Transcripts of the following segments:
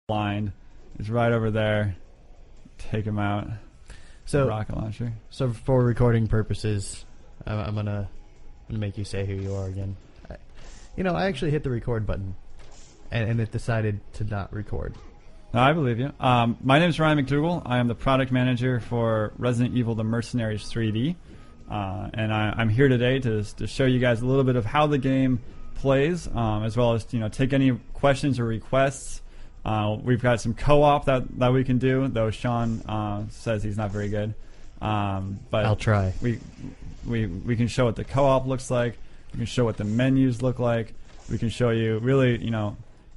blind. He's right over there. Take him out. So rocket launcher. So for recording purposes, I'm gonna make you say who you are again. I actually hit the record button, and it decided to not record. No, I believe you. My name is Ryan McDougall. I am the product manager for Resident Evil: The Mercenaries 3D, and I'm here today to show you guys a little bit of how the game plays, as well as take any questions or requests. We've got some co-op that we can do, though Sean says he's not very good. But I'll try. We can show what the co-op looks like. We can show what the menus look like. We can show you really,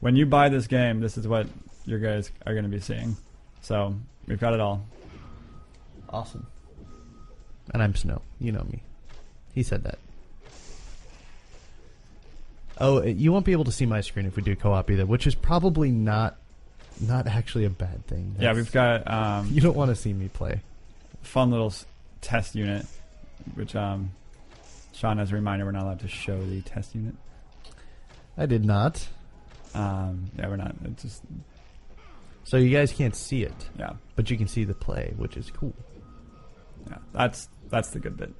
when you buy this game, this is what you guys are going to be seeing. So we've got it all. Awesome. And I'm Snow. You know me. He said that. Oh, you won't be able to see my screen if we do co-op either, which is probably not actually a bad thing. Yeah, we've got... you don't want to see me play. Fun little test unit, which Sean, as a reminder, we're not allowed to show the test unit. I did not. Yeah, we're not. It's just... So you guys can't see it. Yeah. But you can see the play, which is cool. Yeah, that's the good bit.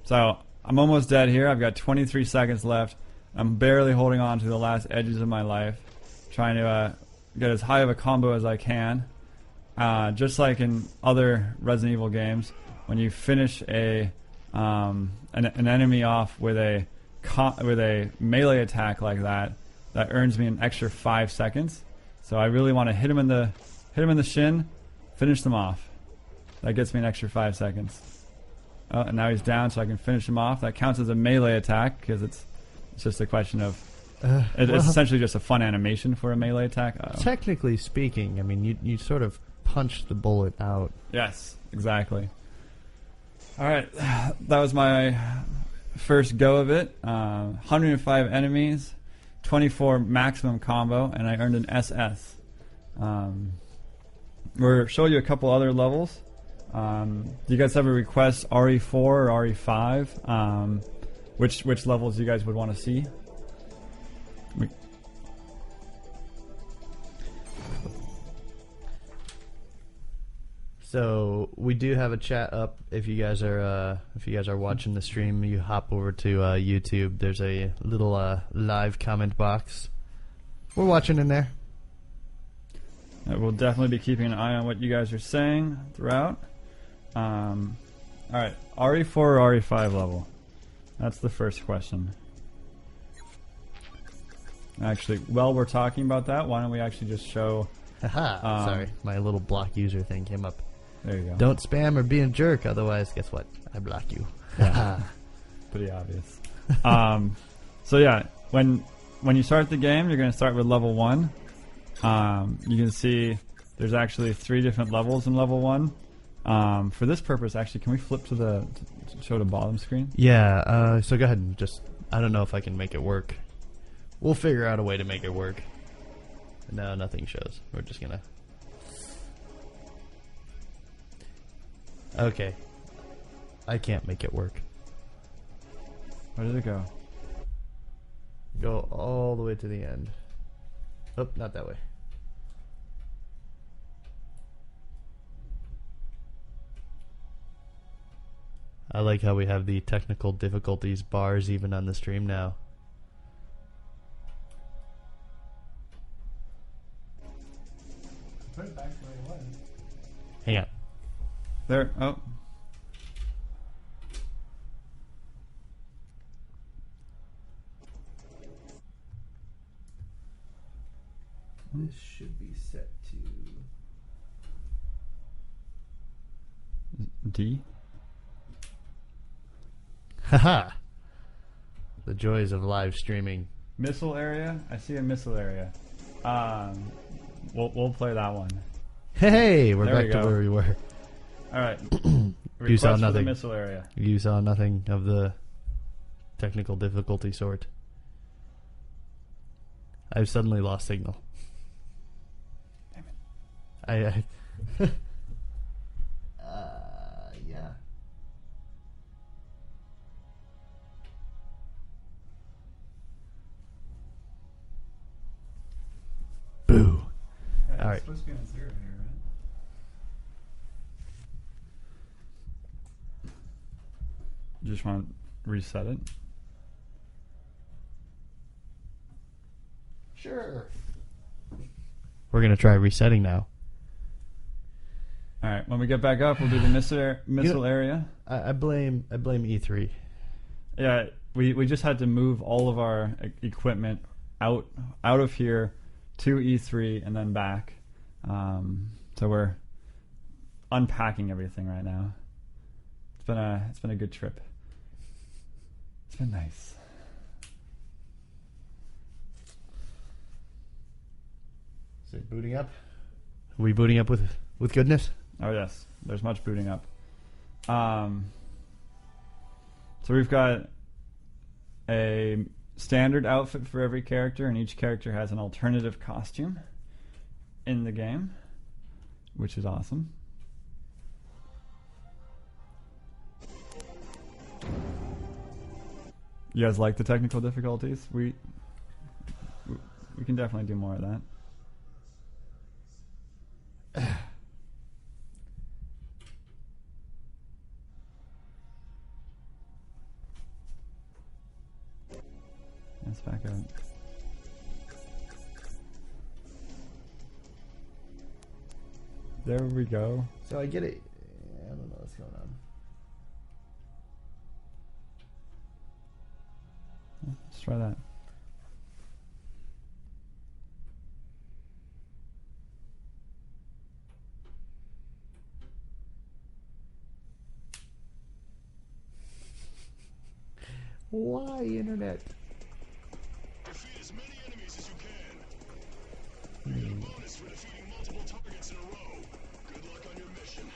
So I'm almost dead here. I've got 23 seconds left. I'm barely holding on to the last edges of my life, trying to get as high of a combo as I can. Just like in other Resident Evil games, when you finish an enemy off with a melee attack like that earns me an extra 5 seconds. So I really want to hit him in the shin, finish them off. That gets me an extra 5 seconds. Oh, and now he's down, so I can finish him off. That counts as a melee attack because it's just a question of it's essentially just a fun animation for a melee attack. Technically speaking, I mean you sort of punch the bullet out. Yes, exactly. All right, that was my first go of it. 105 enemies, 24 maximum combo, and I earned an SS. We're showing you a couple other levels. Do you guys have a request RE4 or RE5? Which levels you guys would want to see? So we do have a chat up. If you guys are watching the stream, you hop over to YouTube. There's a little live comment box. We're watching in there. We'll definitely be keeping an eye on what you guys are saying throughout. All right, RE4 or RE5 level? That's the first question. Actually, while we're talking about that, why don't we actually just show... Haha, sorry, my little block user thing came up. There you go. Don't spam or be a jerk, otherwise, guess what? I block you. Yeah. Pretty obvious. So yeah, when you start the game, you're going to start with level 1. You can see there's actually 3 different levels in level 1. For this purpose, actually, can we flip to show the bottom screen? Yeah, so go ahead and just... I don't know if I can make it work. We'll figure out a way to make it work. No, nothing shows. We're just gonna... Okay. I can't make it work. Where did it go? Go all the way to the end. Oh, not that way. I like how we have the technical difficulties bars even on the stream now. Put it back where it was. Hang on. There. Oh. This should be set to D. Haha. The joys of live streaming. Missile area. I see a missile area. We'll play that one. Hey, we're There back we to go. where we were. All right. You saw Request for the nothing. missile area. You saw nothing of the technical difficulty sort. I've suddenly lost signal. Damn it. I yeah. right. Supposed to be on 0 here, right? You just want to reset it? Sure. We're gonna try resetting now. All right. When we get back up, we'll do the missile area. I blame E3. Yeah, we just had to move all of our equipment out of here to E3 and then back. So we're unpacking everything right now. It's been a good trip. It's been nice. Is it booting up? Are we booting up with goodness? Oh yes, there's much booting up. So we've got a standard outfit for every character, and each character has an alternative costume in the game, which is awesome. You guys like the technical difficulties? We can definitely do more of that. Let's back up. There we go. So I get it. I don't know what's going on. Let's try that. Why internet? Defeat as many enemies as you can. You get a bonus for defeating multiple targets in a row. Good luck on your mission.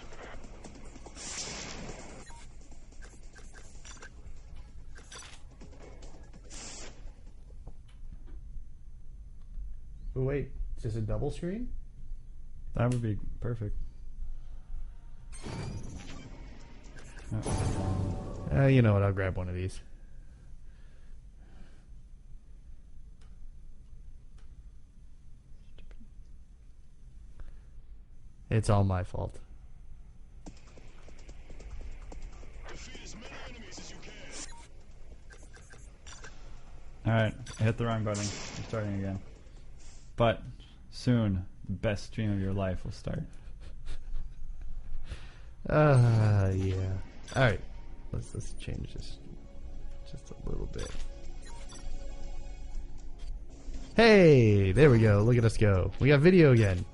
Oh wait, is this a double screen? That would be perfect. You know what? I'll grab one of these. It's all my fault. Defeat as many enemies as you can. Alright, I hit the wrong button. We're starting again. But soon, the best stream of your life will start. Yeah. Alright. Let's change this just a little bit. Hey, there we go. Look at us go. We got video again.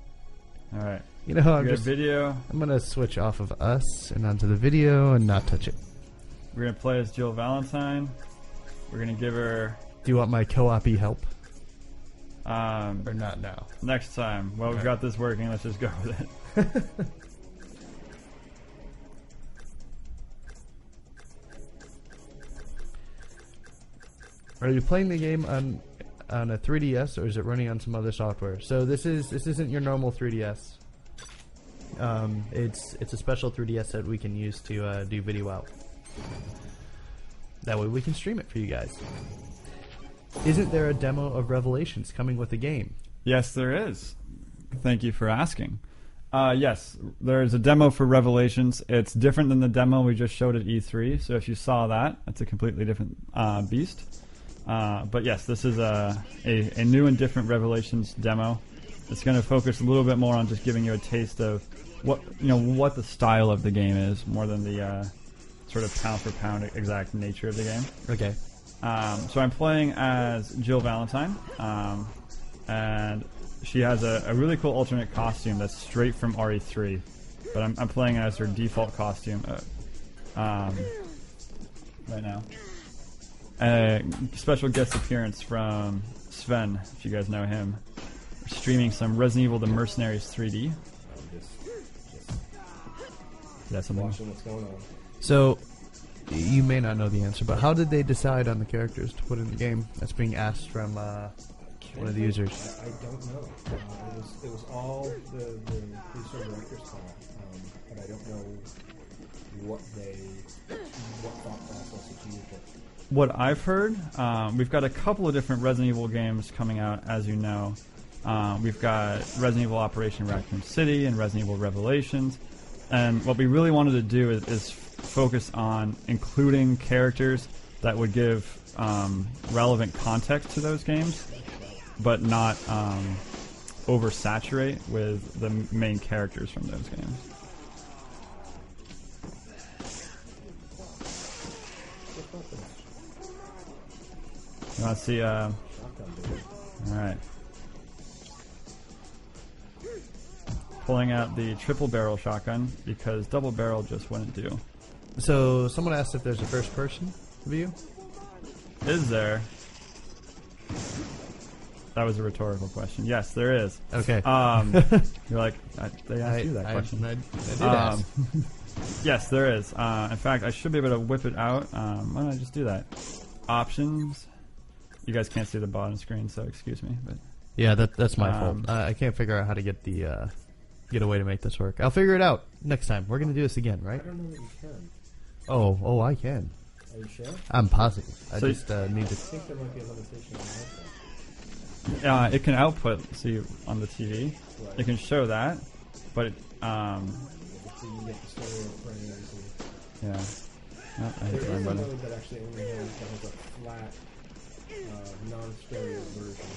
Alright. You know, We got video. I'm gonna switch off of us and onto the video and not touch it. We're gonna play as Jill Valentine. We're gonna give her Do you want my co-op-y help? or not now? next time. Well, we've got this working. Let's just go with it. Are you playing the game on a 3DS or is it running on some other software? So this isn't your normal 3DS. It's a special 3DS that we can use to do video out. That way we can stream it for you guys. Isn't there a demo of Revelations coming with the game? Yes, there is. Thank you for asking. Yes, there's a demo for Revelations. It's different than the demo we just showed at E3. So if you saw that, that's a completely different beast. But yes, this is a new and different Revelations demo. It's going to focus a little bit more on just giving you a taste of what the style of the game is, more than the sort of pound for pound exact nature of the game. Okay. So I'm playing as Jill Valentine, and she has a really cool alternate costume that's straight from RE3, but I'm playing as her default costume right now. A special guest appearance from Sven, if you guys know him. We're streaming some Resident Evil: The Mercenaries 3D. That's something. Watching what's going on. So you may not know the answer, but how did they decide on the characters to put in the game? That's being asked from one of the users. I don't know. It was all the producer director's call, but I don't know what thought process was used. What I've heard, we've got a couple of different Resident Evil games coming out, as you know. We've got Resident Evil Operation Raccoon City and Resident Evil Revelations. And what we really wanted to do is focus on including characters that would give relevant context to those games, but not oversaturate with the main characters from those games. You want to see? All right. Pulling out the triple barrel shotgun because double barrel just wouldn't do. So someone asked if there's a first person view. Is there? That was a rhetorical question. Yes, there is. Okay. You're like, they asked you that question. I did ask. Yes, there is. In fact, I should be able to whip it out. Why don't I just do that? Options. You guys can't see the bottom screen, so excuse me. But Yeah, that's my fault. I can't figure out how to get get a way to make this work. I'll figure it out next time. We're gonna do this again, right? I don't know that you can. Oh, I can. Are you sure? I'm positive. I So just need I to. think there might be a limitation on that. it can output, see, on the TV. Right. It can show that, but it, So you can get the stereo frames. And yeah. Oh, I hit there the is wrong a button. mode that actually only has a flat, non-stereo version.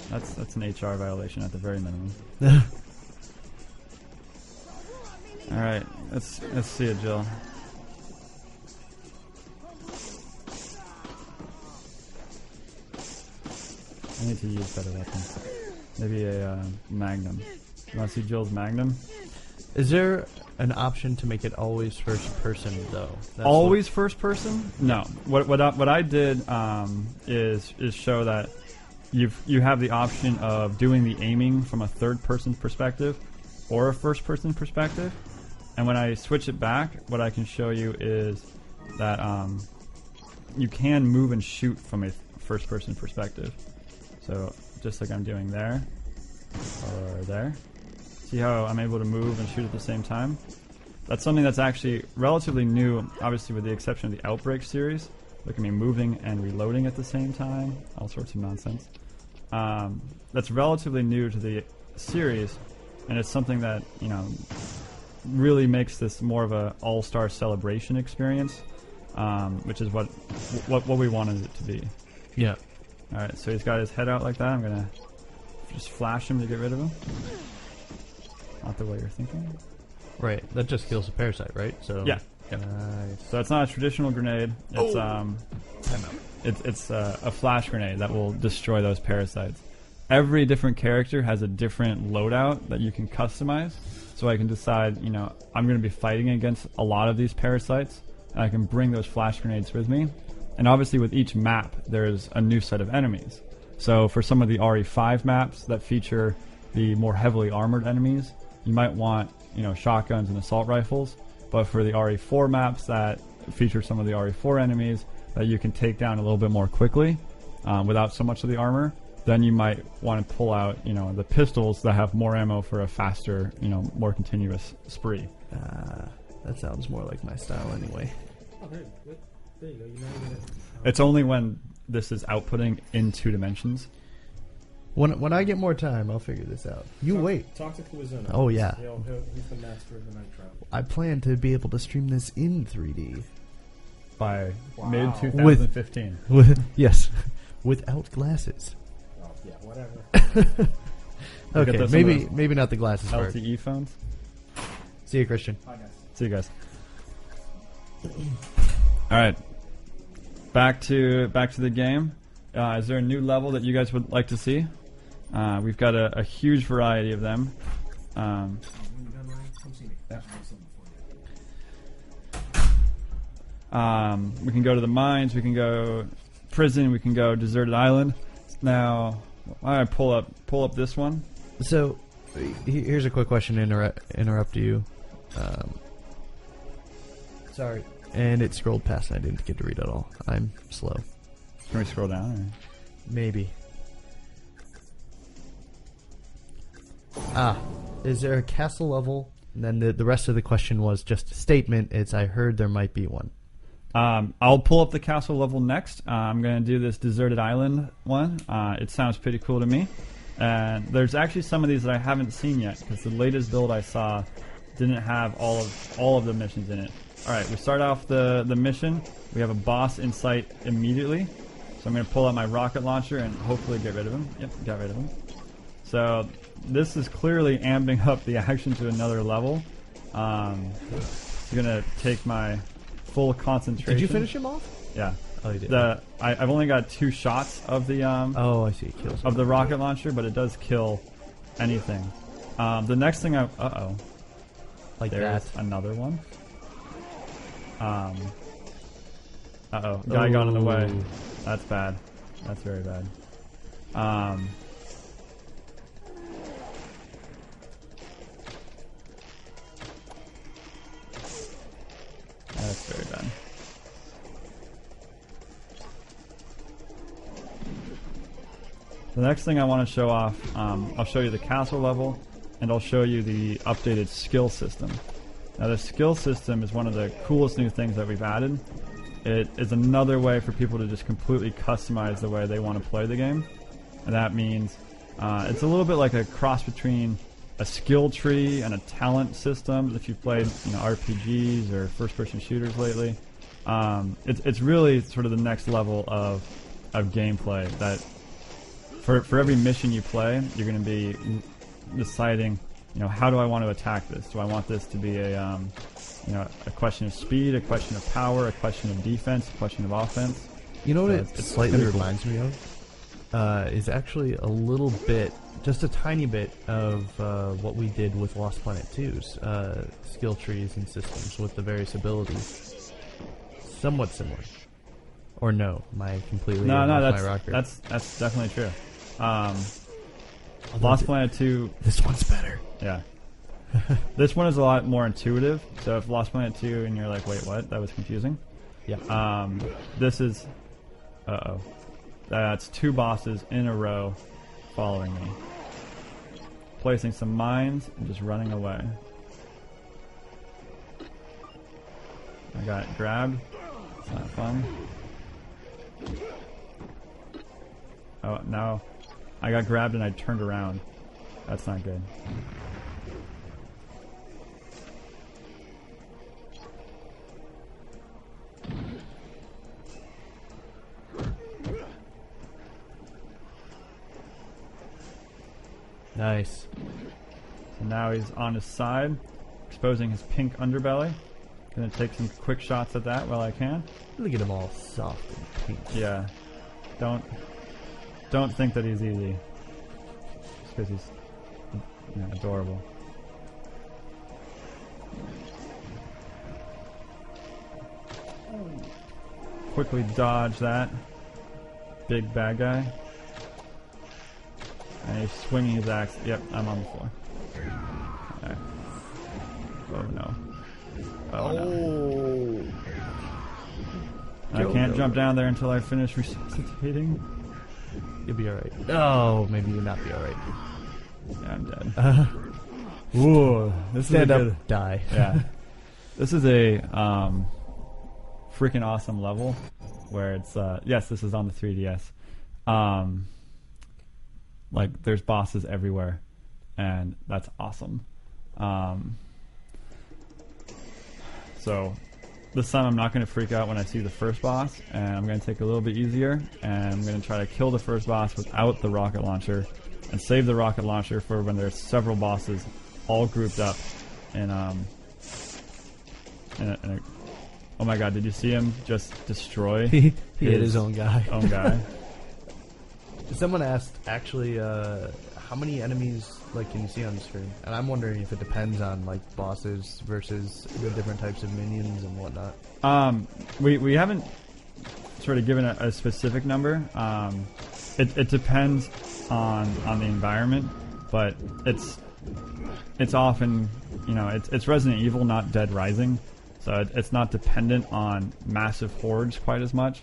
That's an HR violation at the very minimum. All right, let's see it, Jill. I need to use better weapons. Maybe a Magnum. You want to see Jill's Magnum? Is there an option to make it always first person though? That's Always first person? No. What I did is show that you have the option of doing the aiming from a third person perspective or a first person perspective. And when I switch it back, what I can show you is that you can move and shoot from a first person perspective. So just like I'm doing there or there. See how I'm able to move and shoot at the same time? That's something that's actually relatively new, obviously with the exception of the Outbreak series. Look at me moving and reloading at the same time, all sorts of nonsense. That's relatively new to the series, and it's something that, you know, really makes this more of a all-star celebration experience, which is what we wanted it to be. Yeah. All right, so he's got his head out like that. I'm gonna just flash him to get rid of him. Not the way you're thinking. Right. That just kills a parasite, right? So Yeah. Nice. So it's not a traditional grenade. It's Time out. it's a flash grenade that will destroy those parasites. Every different character has a different loadout that you can customize. So I can decide, you know, I'm going to be fighting against a lot of these parasites, and I can bring those flash grenades with me. And obviously with each map, there's a new set of enemies. So for some of the RE5 maps that feature the more heavily armored enemies, you might want, you know, shotguns and assault rifles. But for the RE4 maps that feature some of the RE4 enemies that you can take down a little bit more quickly without so much of the armor, then you might want to pull out, you know, the pistols that have more ammo for a faster, you know, more continuous spree. That sounds more like my style anyway. Oh, there you go. You know, you're gonna, It's only when this is outputting in 2 dimensions. When I get more time, I'll figure this out. You wait. Talk to Kuizuna. Oh, yeah. He's the master of the night trap. I plan to be able to stream this in 3D. By Wow. mid 2015. Yes, without glasses. Oh, yeah, whatever. Look at Okay, this maybe not the glasses first. LTE phones. See you, Christian. Hi, guys. See you guys. All right, back to the game. Is there a new level that you guys would like to see? We've got a huge variety of them. When you're done running, come see me. Yeah. I have something for you. We can go to the mines. We can go prison. We can go deserted island. Now, why don't I pull up this one? So, here's a quick question to interrupt you. Sorry. And it scrolled past and I didn't get to read it all. I'm slow. Can we scroll down? Or? Maybe. Is there a castle level? And then the rest of the question was just a statement. It's I heard there might be one. I'll pull up the castle level next. I'm going to do this deserted island one. It sounds pretty cool to me. And there's actually some of these that I haven't seen yet because the latest build I saw didn't have all of the missions in it. All right, we start off the mission. We have a boss in sight immediately. So I'm going to pull out my rocket launcher and hopefully get rid of him. Yep, got rid of him. So this is clearly amping up the action to another level. It's going to take my full concentration. Did you finish him off? Yeah. Oh, you did. I've only got 2 shots of the oh, I see. It kills of the rocket launcher, but it does kill anything. The next thing like there's that. another one. Guy got in the way. That's bad. That's very bad. That's very bad. The next thing I want to show off, I'll show you the castle level, and I'll show you the updated skill system. Now the skill system is one of the coolest new things that we've added. It is another way for people to just completely customize the way they want to play the game. And that means it's a little bit like a cross between a skill tree and a talent system. If you've played RPGs or first-person shooters lately, it's really sort of the next level of gameplay. That for every mission you play, you're going to be deciding, how do I want to attack this? Do I want this to be a question of speed, a question of power, a question of defense, a question of offense? You know what So it slightly cool. reminds me of? Is actually a little bit, just a tiny bit of what we did with Lost Planet 2's skill trees and systems with the various abilities. Somewhat similar. Or no, am I completely No, off that's my rocker? that's definitely true. Lost Planet 2, This one's better. yeah. This one is a lot more intuitive. So if Lost Planet 2 and you're like, wait, what? That was confusing. Yeah. This is, that's 2 bosses in a row following me. Placing some mines and just running away. I got grabbed. It's not fun. Oh, no. I got grabbed and I turned around. That's not good. Nice. So now he's on his side, exposing his pink underbelly. Gonna take some quick shots at that while I can. Look at him all soft and pink. Yeah. Don't think that he's easy. Just because he's adorable. Quickly dodge that big bad guy. And he's swinging his axe. Yep, I'm on the floor. Okay. Oh no. Oh no. I can't jump down there until I finish resuscitating. You'll be alright. Oh, maybe you'll not be alright. Yeah, I'm dead. Whoa, this Stand is a up, good, die. yeah. This is a freaking awesome level where it's yes, this is on the 3DS. Like there's bosses everywhere, and that's awesome. So this time I'm not going to freak out when I see the first boss, and I'm going to take it a little bit easier, and I'm going to try to kill the first boss without the rocket launcher, and save the rocket launcher for when there's several bosses all grouped up in a oh my god, did you see him just destroy He hit his own guy. own guy? Someone asked, actually, how many enemies can you see on the screen? And I'm wondering if it depends on bosses versus the different types of minions and whatnot. We haven't sort of given a specific number. It depends on the environment, but it's often it's Resident Evil, not Dead Rising, so it's not dependent on massive hordes quite as much.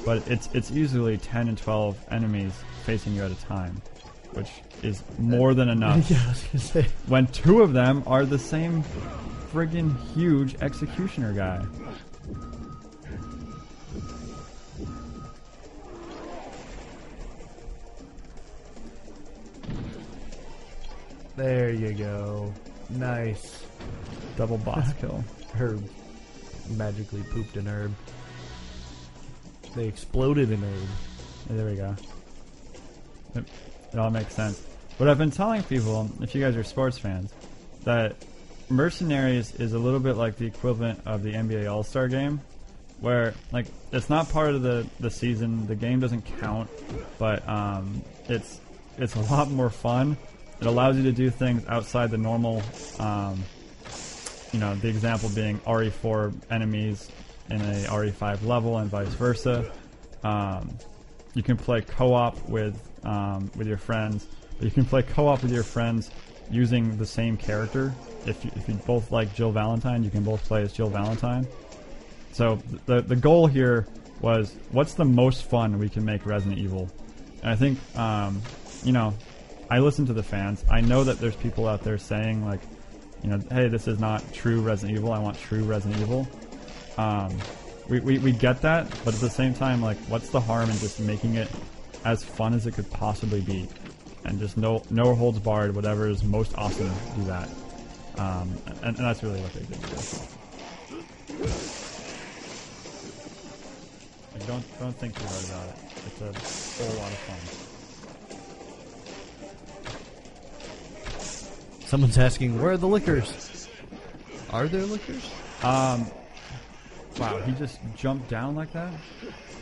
But it's usually 10 and 12 enemies facing you at a time, which is more than enough. Yeah, I was gonna say. When 2 of them are the same friggin' huge executioner guy. There you go. Nice. Double boss kill. Herb magically pooped an herb. They exploded an herb. Yeah, there we go. It all makes sense. What I've been telling people, if you guys are sports fans, that Mercenaries is a little bit like the equivalent of the NBA All-Star game, where like it's not part of the season, the game doesn't count, but it's a lot more fun. It allows you to do things outside the normal, the example being RE4 enemies in a RE5 level and vice versa. You can play co-op with your friends. But you can play co-op with your friends using the same character. If you both like Jill Valentine, you can both play as Jill Valentine. So the goal here was, what's the most fun we can make Resident Evil? And I think, I listen to the fans. I know that there's people out there saying, like, hey, this is not true Resident Evil. I want true Resident Evil. We get that, but at the same time, like, what's the harm in just making it as fun as it could possibly be? And just no holds barred, whatever is most awesome, do that. And that's really what they did here. Like, don't think too hard about it. It's a whole lot of fun. Someone's asking, where are the liquors? Are there liquors? Wow, he just jumped down like that?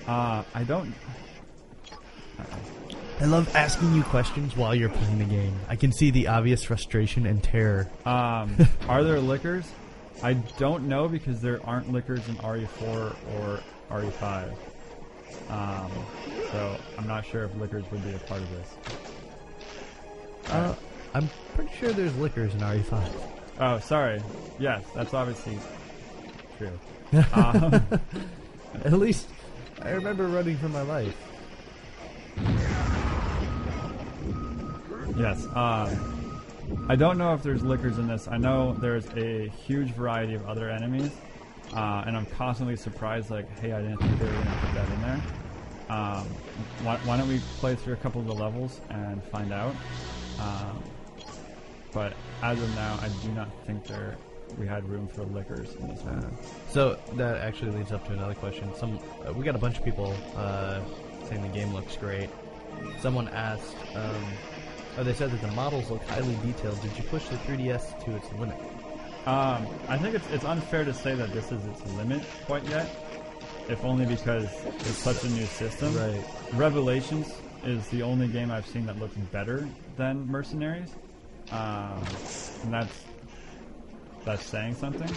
I don't... I love asking you questions while you're playing the game. I can see the obvious frustration and terror. Are there liquors? I don't know, because there aren't liquors in RE4 or RE5. So I'm not sure if liquors would be a part of this. I'm pretty sure there's liquors in RE5. Oh, sorry. Yes, that's obviously true. At least I remember running for my life. Yes. I don't know if there's liquors in this. I know there's a huge variety of other enemies, and I'm constantly surprised, like, hey, I didn't think they were going to put that in there. Why don't we play through a couple of the levels and find out? But as of now, I do not think we had room for liquors in this one. So that actually leads up to another question. We got a bunch of people saying the game looks great. Someone asked, they said that the models look highly detailed. Did you push the 3DS to its limit? I think it's unfair to say that this is its limit quite yet, if only because it's such a new system. Right. Revelations is the only game I've seen that looks better than Mercenaries, and that's saying something.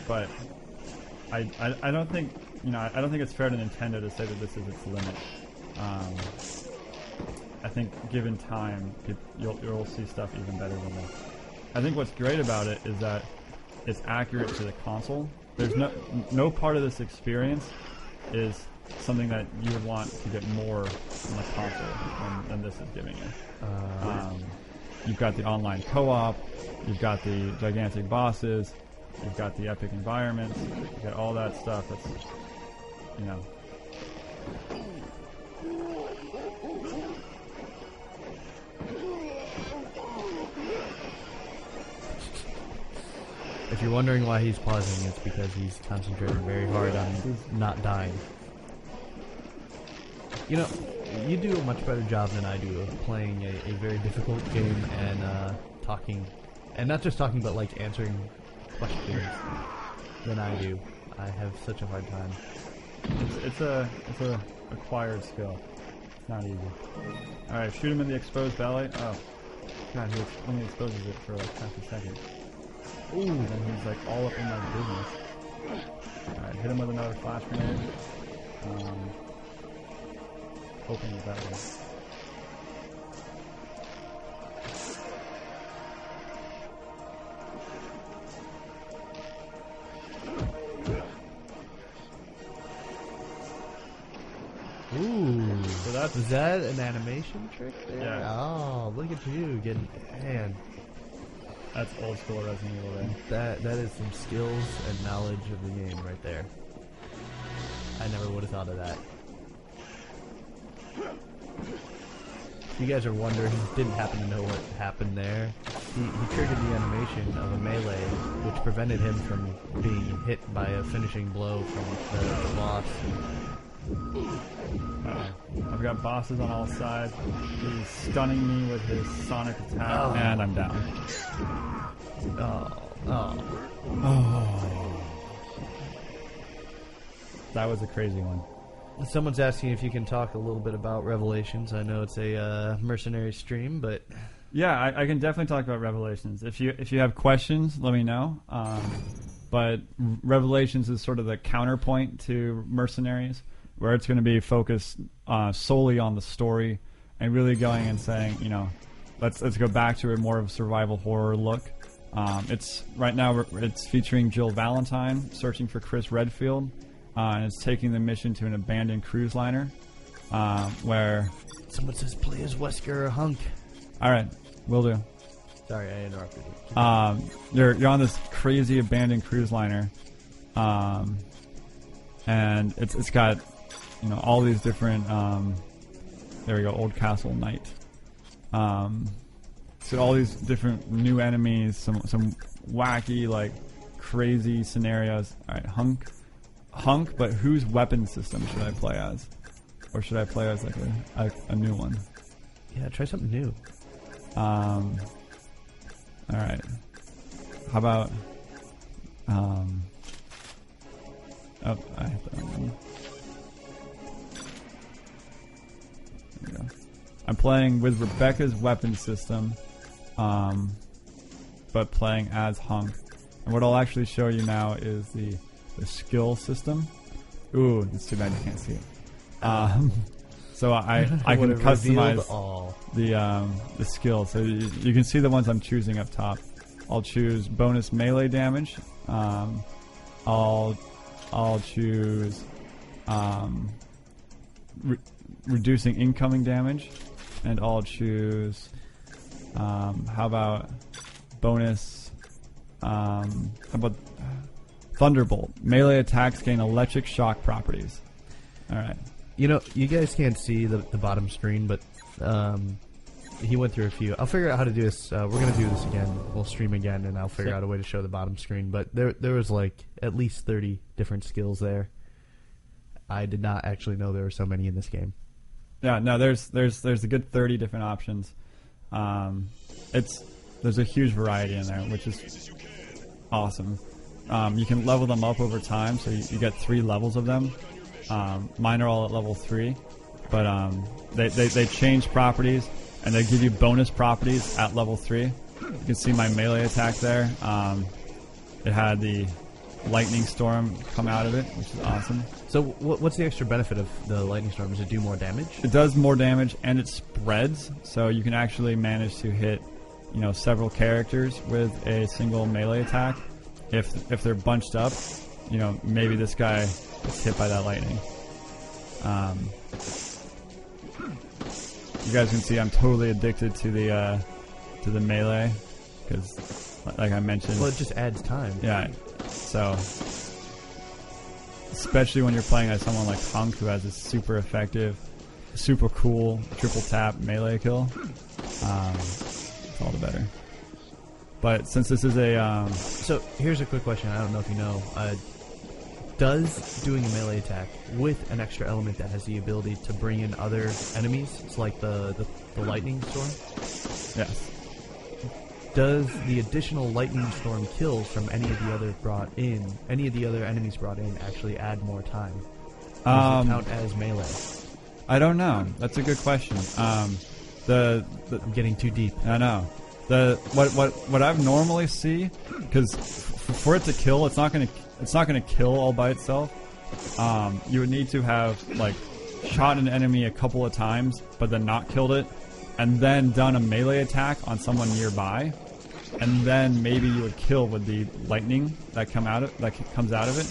But I don't think I don't think it's fair to Nintendo to say that this is its limit. I think given time, you'll see stuff even better than this. I think what's great about it is that it's accurate to the console. There's no part of this experience is something that you would want to get more from the console than this is giving you. You've got the online co-op, you've got the gigantic bosses, you've got the epic environments, you've got all that stuff that's, If you're wondering why he's pausing, it's because he's concentrating very hard on not dying. You do a much better job than I do of playing a very difficult game and talking, and not just talking, but like answering questions than I do. I have such a hard time. It's a acquired skill. It's not easy. All right, shoot him in the exposed belly. Oh, God, he only exposes it for like half a second. Ooh, and then he's like all up in my business. Alright, hit him with another flash grenade. Hoping that way. Ooh, So is that an animation trick there? Yeah. Oh, look at you getting, man. That's old school Resident Evil there. That is some skills and knowledge of the game right there. I never would have thought of that. If you guys are wondering, didn't happen to know what happened there. He triggered the animation of a melee, which prevented him from being hit by a finishing blow from the boss. I've got bosses on all sides. He's stunning me with his sonic attack, and I'm down. That was a crazy one. Someone's asking if you can talk a little bit about Revelations. I know it's a mercenary stream, but Yeah, I can definitely talk about Revelations. If you have questions, let me know. But Revelations is sort of the counterpoint to Mercenaries, where it's going to be focused solely on the story and really going and saying, you know, let's go back to a more of a survival horror look. It's right now it's featuring Jill Valentine searching for Chris Redfield, and it's taking the mission to an abandoned cruise liner, where. someone says play as Wesker or Hunk. All right, will do. Sorry, I interrupted you. You're on this crazy abandoned cruise liner, and it's got, you know, all these different. There we go, Old Castle Knight. So all these different new enemies, some wacky, like, crazy scenarios. All right, Hunk, but whose weapon system should I play as, or should I play as like a new one? Yeah, try something new. All right. How about oh, I hit that one. There we go. I'm playing with Rebecca's weapon system, but playing as Hunk. And what I'll actually show you now is the skill system. Ooh, it's too bad you can't see it. So I can customize the skill. So you can see the ones I'm choosing up top. I'll choose bonus melee damage. I'll choose reducing incoming damage, and I'll choose how about bonus? How about Thunderbolt? Melee attacks gain electric shock properties. All right. You know, you guys can't see the bottom screen, but he went through a few. I'll figure out how to do this. We're going to do this again. We'll stream again, and I'll figure out a way to show the bottom screen. But there was like at least 30 different skills there. I did not actually know there were so many in this game. Yeah, no, there's a good 30 different options. There's a huge variety in there, which is awesome. You can level them up over time, so you get 3 levels of them. Mine are all at level 3, but they change properties, and they give you bonus properties at level 3. You can see my melee attack there. It had the lightning storm come out of it, which is awesome. So what's the extra benefit of the lightning storm? Does it do more damage? It does more damage, and it spreads, so you can actually manage to hit, you know, several characters with a single melee attack. If they're bunched up, you know, maybe this guy gets hit by that lightning. You guys can see I'm totally addicted to the melee, because, like I mentioned, well, it just adds time. Yeah. So, especially when you're playing as someone like Hunk, who has a super effective, super cool triple tap melee kill, it's all the better. But since this is a so here's a quick question. I don't know if you know. Does doing a melee attack with an extra element that has the ability to bring in other enemies, it's like the lightning storm? yes. Does the additional lightning storm kills from any of the other enemies brought in actually add more time? Does it count as melee? I don't know. That's a good question. I'm getting too deep. I know. What I've normally see, because for it to kill, it's not gonna kill all by itself. You would need to have like shot an enemy a couple of times, but then not killed it, and then done a melee attack on someone nearby, and then maybe you would kill with the lightning that comes out of it.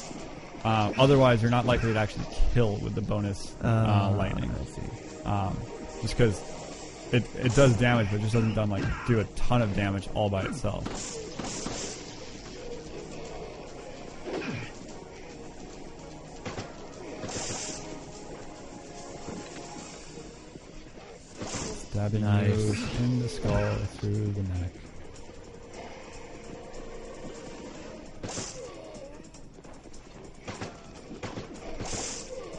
Otherwise, you're not likely to actually kill with the bonus lightning. I see. Just because it does damage, but it just doesn't do a ton of damage all by itself. Stabbing you Nice. in the skull through the neck.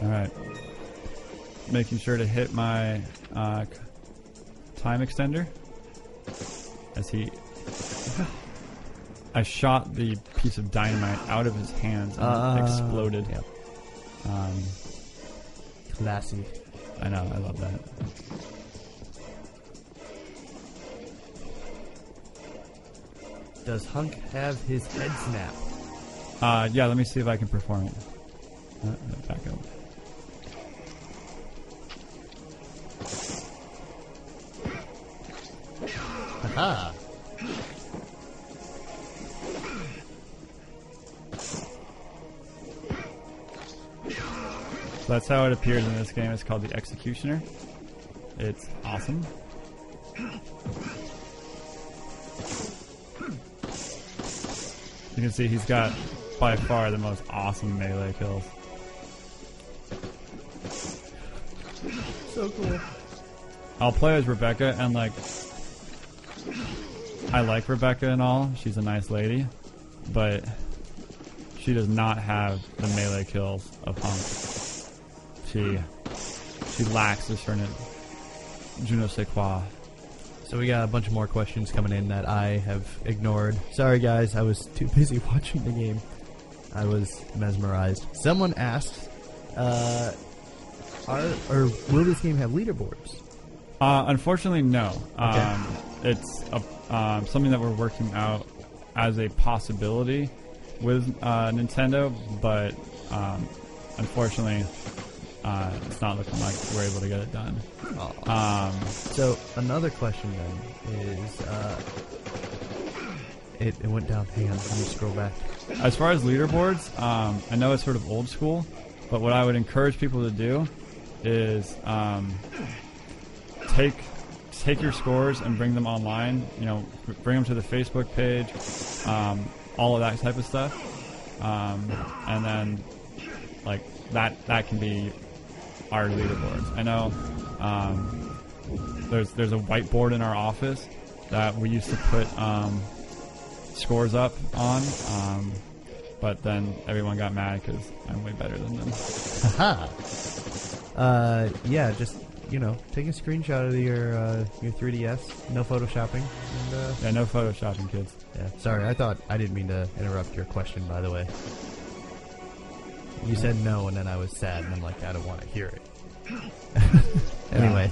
Alright. Making sure to hit my time extender. As he... I shot the piece of dynamite out of his hands and it exploded. Yep. Um, Classy. I know, I love that. Does Hunk have his head snap? Yeah, let me see if I can perform it. Back up. Haha. So that's how it appears in this game. It's called the Executioner. It's awesome. You can see he's got by far the most awesome melee kills. So cool. I'll play as Rebecca, and like, I like Rebecca and all. She's a nice lady, but she does not have the melee kills of Hunk. She lacks a certain je ne sais quoi. So we got a bunch of more questions coming in that I have ignored. Sorry guys, I was too busy watching the game. I was mesmerized. Someone asked, will this game have leaderboards? Unfortunately, no. Okay. It's something that we're working out as a possibility with Nintendo, but unfortunately, it's not looking like we're able to get it done. So another question then is, it went down. Hang on, let me scroll back. As far as leaderboards, I know it's sort of old school, but what I would encourage people to do is take your scores and bring them online. You know, bring them to the Facebook page, all of that type of stuff, and then like that can be our leaderboards. I know there's a whiteboard in our office that we used to put scores up on, but then everyone got mad because I'm way better than them. Haha. Yeah, just take a screenshot of your 3DS. No photoshopping. And, Yeah, no photoshopping, kids. yeah. Sorry, I didn't mean to interrupt your question. By the way, you said no, and then I was sad, and I'm like, I don't want to hear it. Anyway,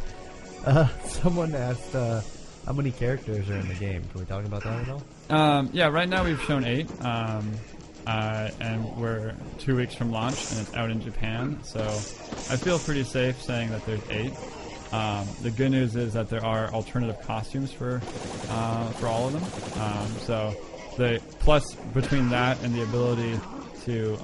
someone asked how many characters are in the game. Can we talk about that at all? Yeah, right now we've shown 8, and we're 2 weeks from launch, and it's out in Japan. So I feel pretty safe saying that there's 8. The good news is that there are alternative costumes for all of them. So the plus between that and the ability to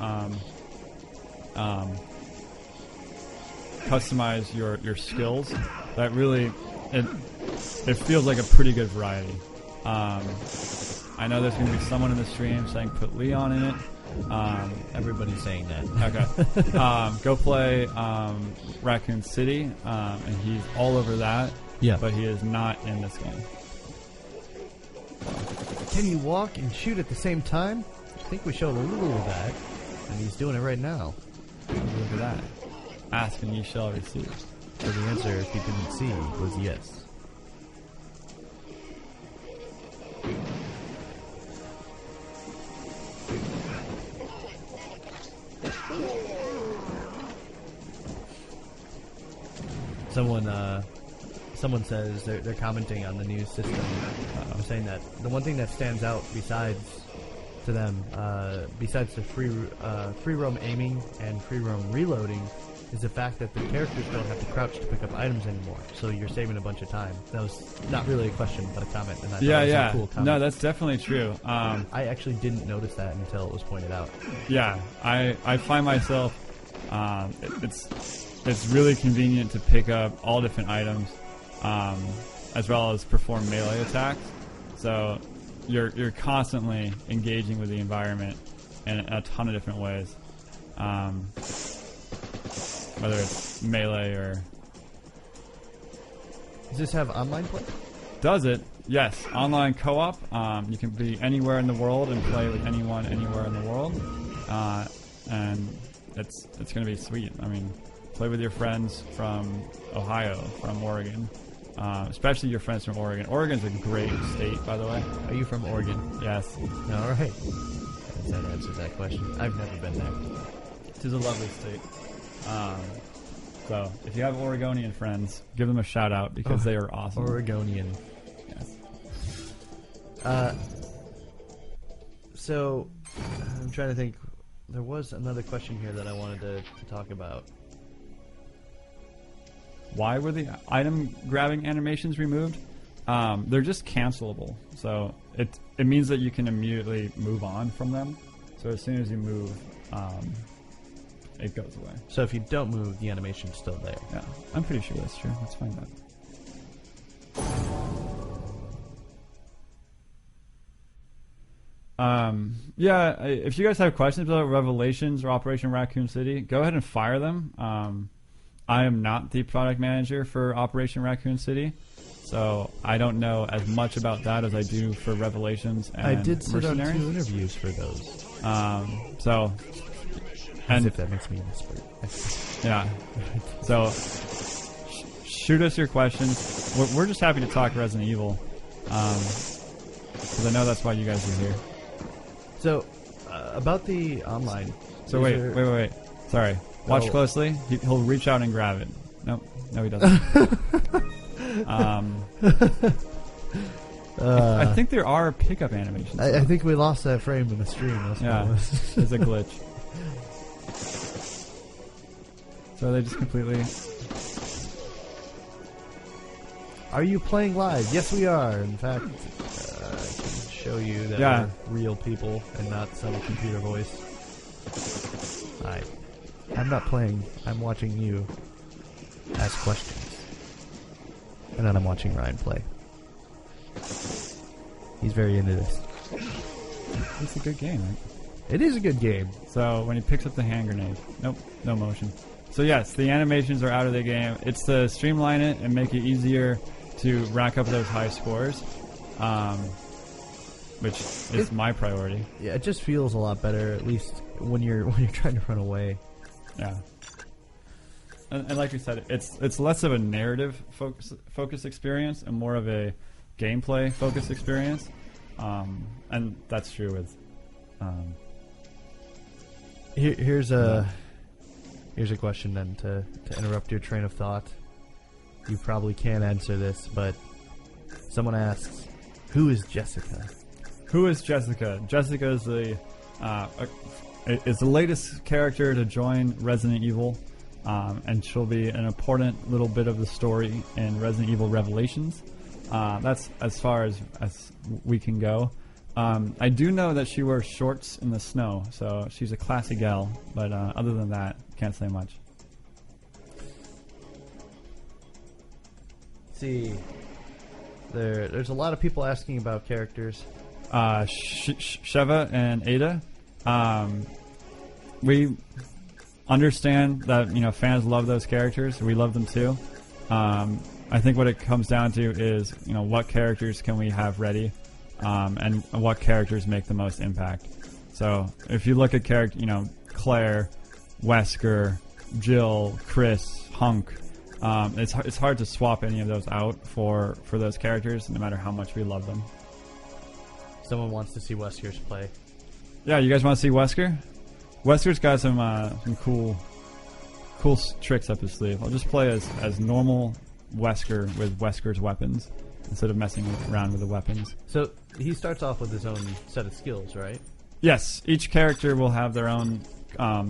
customize your skills, that really it feels like a pretty good variety. I know there's going to be someone in the stream saying put Leon in it. Everybody's saying that. Okay. Go play Raccoon City, and he's all over that. Yeah. But he is not in this game. Can you walk and shoot at the same time? I think we showed a little of that, and he's doing it right now. Look at that. Ask and ye shall receive. So the answer, if you didn't see, was yes. Someone says they're commenting on the new system. They're saying that the one thing that stands out besides the free roam aiming and free roam reloading is the fact that the characters don't have to crouch to pick up items anymore. So you're saving a bunch of time. That was not really a question, but a comment. And I thought it was a cool comment. No, that's definitely true. I actually didn't notice that until it was pointed out. Yeah, I find myself it's really convenient to pick up all different items, as well as perform melee attacks. So you're constantly engaging with the environment in a ton of different ways, whether it's melee or Does this have online play? Does it? Yes. Online co-op. You can be anywhere in the world and play with anyone anywhere in the world, and it's going to be sweet. I mean, play with your friends from Ohio, from Oregon, especially your friends from Oregon. Oregon's a great state, by the way. Are you from Oregon? Yes. All right. That answers that question. I've never been there. It is a lovely state. So if you have Oregonian friends, give them a shout out because they are awesome. Oregonian. Yes. So I'm trying to think. There was another question here that I wanted to talk about. Why were the item grabbing animations removed? They're just cancelable. So it means that you can immediately move on from them. So as soon as you move, it goes away. So if you don't move, the animation's still there. Yeah, I'm pretty sure that's true. Let's find out. Yeah, if you guys have questions about Revelations or Operation Raccoon City, go ahead and fire them. I am not the product manager for Operation Raccoon City, so I don't know as much about that as I do for Revelations and I did sit on 2 Mercenaries. interviews for those. So, As and if that makes me an expert. yeah, so shoot us your questions. We're just happy to talk Resident Evil, because I know that's why you guys are here. So, about the online. So is wait. Sorry. Watch Oh. closely. He'll reach out and grab it. No, he doesn't. I think there are pickup animations. I think we lost that frame in the stream. That's what it Yeah, was. it's a glitch. So they just completely... Are you playing live? Yes, we are. In fact, I can show you that Yeah. we're real people and not some computer voice. I'm not playing. I'm watching you ask questions. And then I'm watching Ryan play. He's very into this. It's a good game, right? It is a good game. So when he picks up the hand grenade... Nope, no motion. So yes, the animations are out of the game. It's to streamline it and make it easier to rack up those high scores, which is my priority. Yeah, it just feels a lot better, at least when you're trying to run away. Yeah. And like we said, it's less of a narrative focus experience and more of a gameplay focused experience, and that's true with. Here's a question then to interrupt your train of thought. You probably can't answer this, but someone asks, "Who is Jessica?" Who is Jessica? Jessica is the latest character to join Resident Evil, and she'll be an important little bit of the story in Resident Evil Revelations. That's as far as we can go. I do know that she wears shorts in the snow, so she's a classy gal, but other than that, can't say much. See, there's a lot of people asking about characters. Sheva and Ada, we understand that fans love those characters. We love them too. I think what it comes down to is what characters can we have ready, and what characters make the most impact. So if you look at Claire, Wesker, Jill, Chris, Hunk, it's hard to swap any of those out for those characters, no matter how much we love them. Someone wants to see Wesker's play. Yeah, you guys want to see Wesker? Wesker's got some cool tricks up his sleeve. I'll just play as normal Wesker with Wesker's weapons instead of messing around with the weapons. So he starts off with his own set of skills, right? Yes, each character will have their own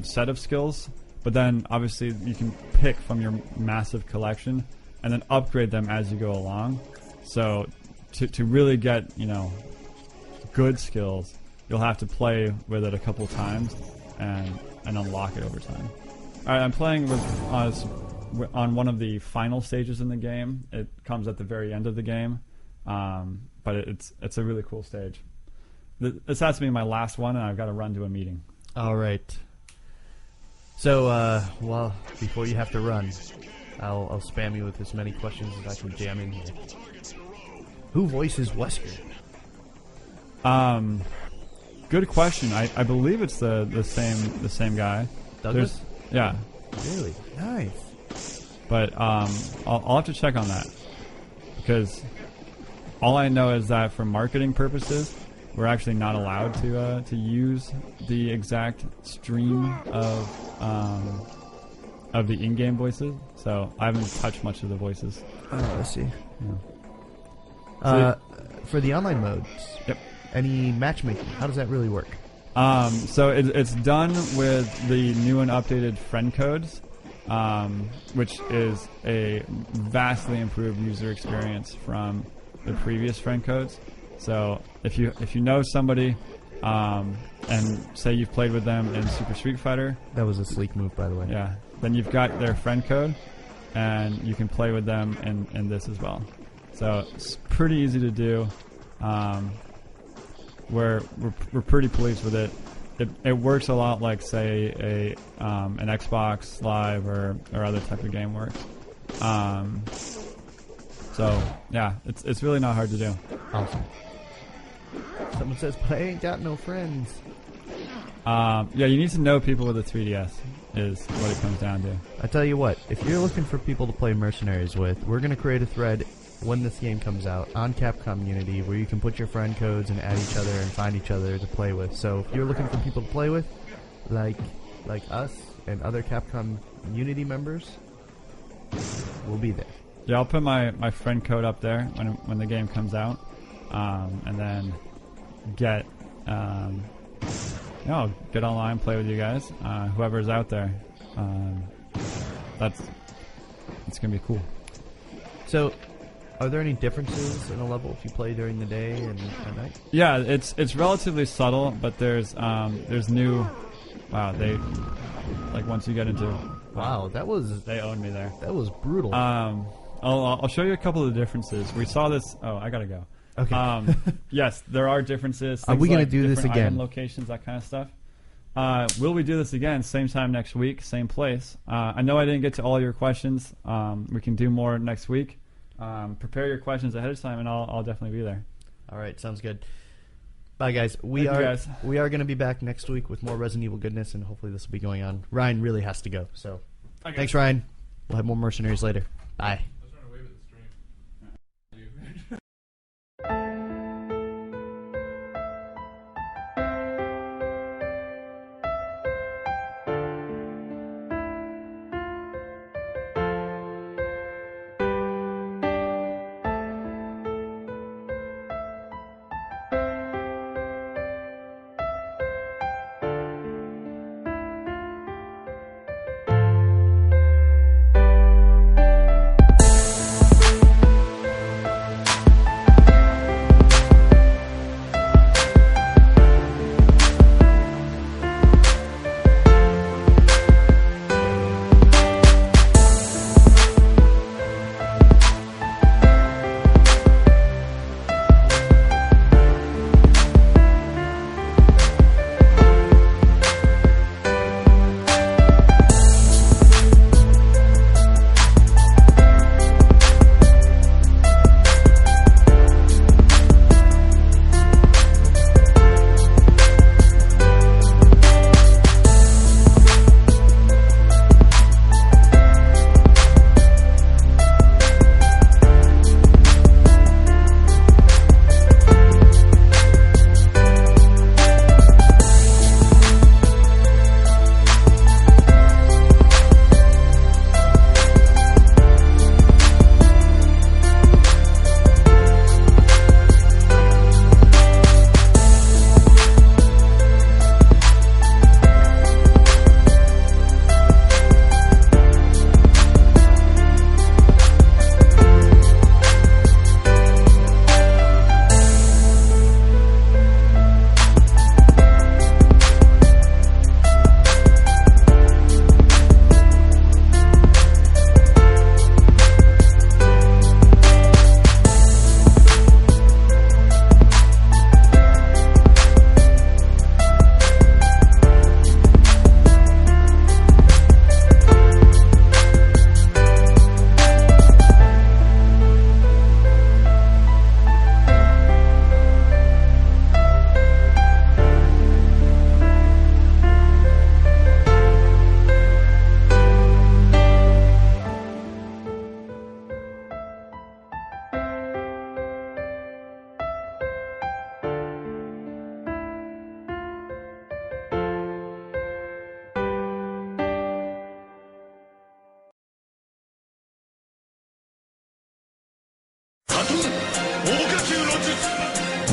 set of skills, but then obviously you can pick from your massive collection and then upgrade them as you go along. So to really get good skills, you'll have to play with it a couple times and unlock it over time. All right, I'm playing on one of the final stages in the game. It comes at the very end of the game, but it's a really cool stage. This has to be my last one, and I've got to run to a meeting. All right. So, before you have to run, I'll spam you with as many questions as I can jam in here. Who voices Wesker? Good question. I believe it's the same guy. Douglas? Yeah, Really? Nice. but I'll have to check on that because all I know is that for marketing purposes, we're actually not allowed to use the exact stream of the in-game voices. So I haven't touched much of the voices. Oh, I see. Yeah. For the online modes, Yep. any matchmaking? How does that really work? So it's done with the new and updated friend codes, which is a vastly improved user experience from the previous friend codes. So if you know somebody, and say you've played with them in Super Street Fighter, That was a sleek move, by the way. yeah, then you've got their friend code, and you can play with them in this as well. So it's pretty easy to do. We're pretty pleased with it. It works a lot like, say, an Xbox Live or other type of game works. So yeah, it's really not hard to do. Awesome. Someone says, but I ain't got no friends. Yeah, you need to know people with a 3DS is what it comes down to. I tell you what, if you're looking for people to play Mercenaries with, we're going to create a thread when this game comes out on Capcom Unity where you can put your friend codes and add each other and find each other to play with. So if you're looking for people to play with, like us and other Capcom Unity members, we'll be there. Yeah, I'll put my friend code up there when the game comes out, and then get get online, play with you guys, whoever's out there. It's gonna be cool. So, are there any differences in a level if you play during the day and at night? Yeah, it's relatively subtle, but there's new. Wow, they like once you get into. Wow, They own me there. that was brutal. I'll show you a couple of the differences. We saw this. Oh, I gotta go. Okay. Yes, there are differences. Are we Things gonna like do this different again? item locations, that kind of stuff. Will we do this again? Same time next week, same place. I know I didn't get to all your questions. We can do more next week. Prepare your questions ahead of time, and I'll definitely be there. All right, sounds good. Bye, guys. Thank you, guys. We are going to be back next week with more Resident Evil goodness, and hopefully this will be going on. Ryan really has to go, so thanks, Ryan. We'll have more Mercenaries later. Bye.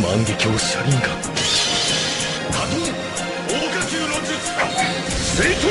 万華鏡車輪ガンカトン大火球の術水遁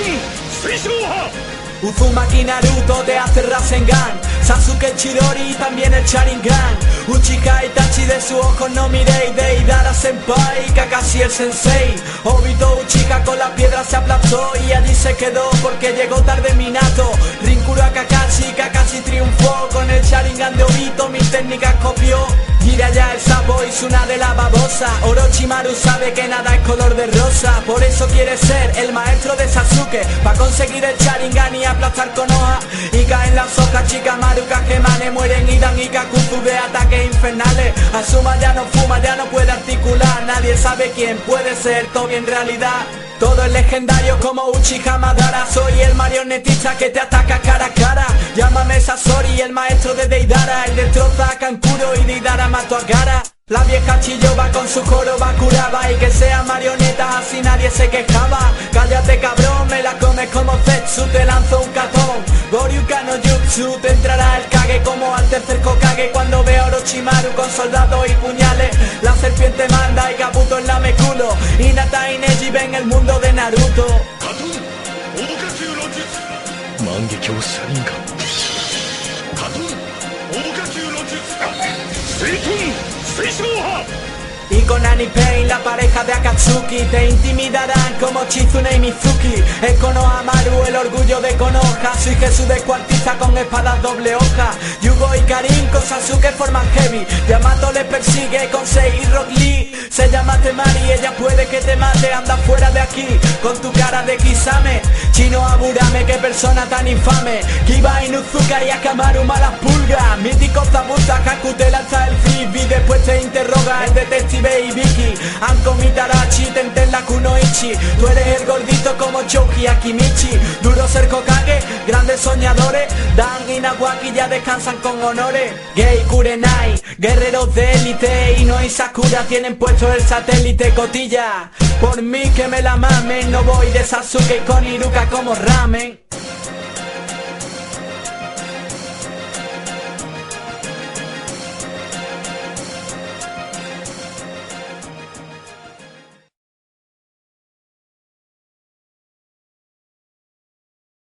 水晶波 Uzumaki Naruto te hace Rasengan, Sasuke el Chidori y también el Sharingan. Uchiha Itachi de sus ojos no miréis, Deidara Senpai, Kakashi el Sensei. Obito Uchiha con la piedra se aplastó y allí se quedó porque llegó tarde Minato. Rinkuro a Kakashi, Kakashi triunfó con el Sharingan de Obito, mis técnicas copió. Jiraiya el sapo y Suna de la babosa. Orochimaru sabe que nada es color de rosa, por eso quiere ser el maestro de Sasuke, pa' conseguir el Sharingan y aplastar con hoja. Y caen las hojas, Shikamaru, Kagemane, mueren Hidan y Kakuzu de ataques infernales. Asuma ya no fuma, ya no puede articular, nadie sabe quién puede ser Tobi en realidad. Todo es legendario como Uchiha Madara. Soy el marionetista que te ataca cara a cara. Llámame Sasori, el maestro de Deidara. Él destroza a Kankuro y Deidara mató a Gaara. La vieja Chiyoba con su coro curaba. Y que sea marioneta así nadie se quejaba. Cállate cabrón, me la comes como Zetsu. Te lanzo un katón, Goryuka no Jutsu. Te entrará el Kage como al tercer Hokage. Cuando veo a Orochimaru con soldados y puñales. La serpiente manda y Kabuto en la culo. Hinata y Neji ven el mundo de Naruto. カトン大火球の術万華鏡車輪ガンカトン大火球の術水遁水晶波 Y con Annie Pain, la pareja de Akatsuki, te intimidarán como Chizune y Mizuki. Es Konohamaru, el orgullo de Konoha. Soy Jesús descuartiza con espadas doble hoja. Yugo y Karin con Sasuke forman heavy. Yamato le persigue con Sei y Rock Lee. Se llama Temari, ella puede que te mate. Anda fuera de aquí, con tu cara de Kisame. Chino Aburame, qué persona tan infame. Kiba Inuzuka y Akamaru, malas pulgas. Mítico Zabuza, Haku te lanza el frisbee. Después te interroga el detective y Vicky. Anko Mitarachi, Tenten la Kunoichi. Tú eres el gordito como Choji Akimichi. Duro ser Hokage, grandes soñadores. Dan y Nawaki ya descansan con honores. Gei Kurenai, guerreros de élite. Ino y Sakura tienen puesto el satélite cotilla. Por mí que me la mamen, no voy de Sasuke con Iruka como ramen.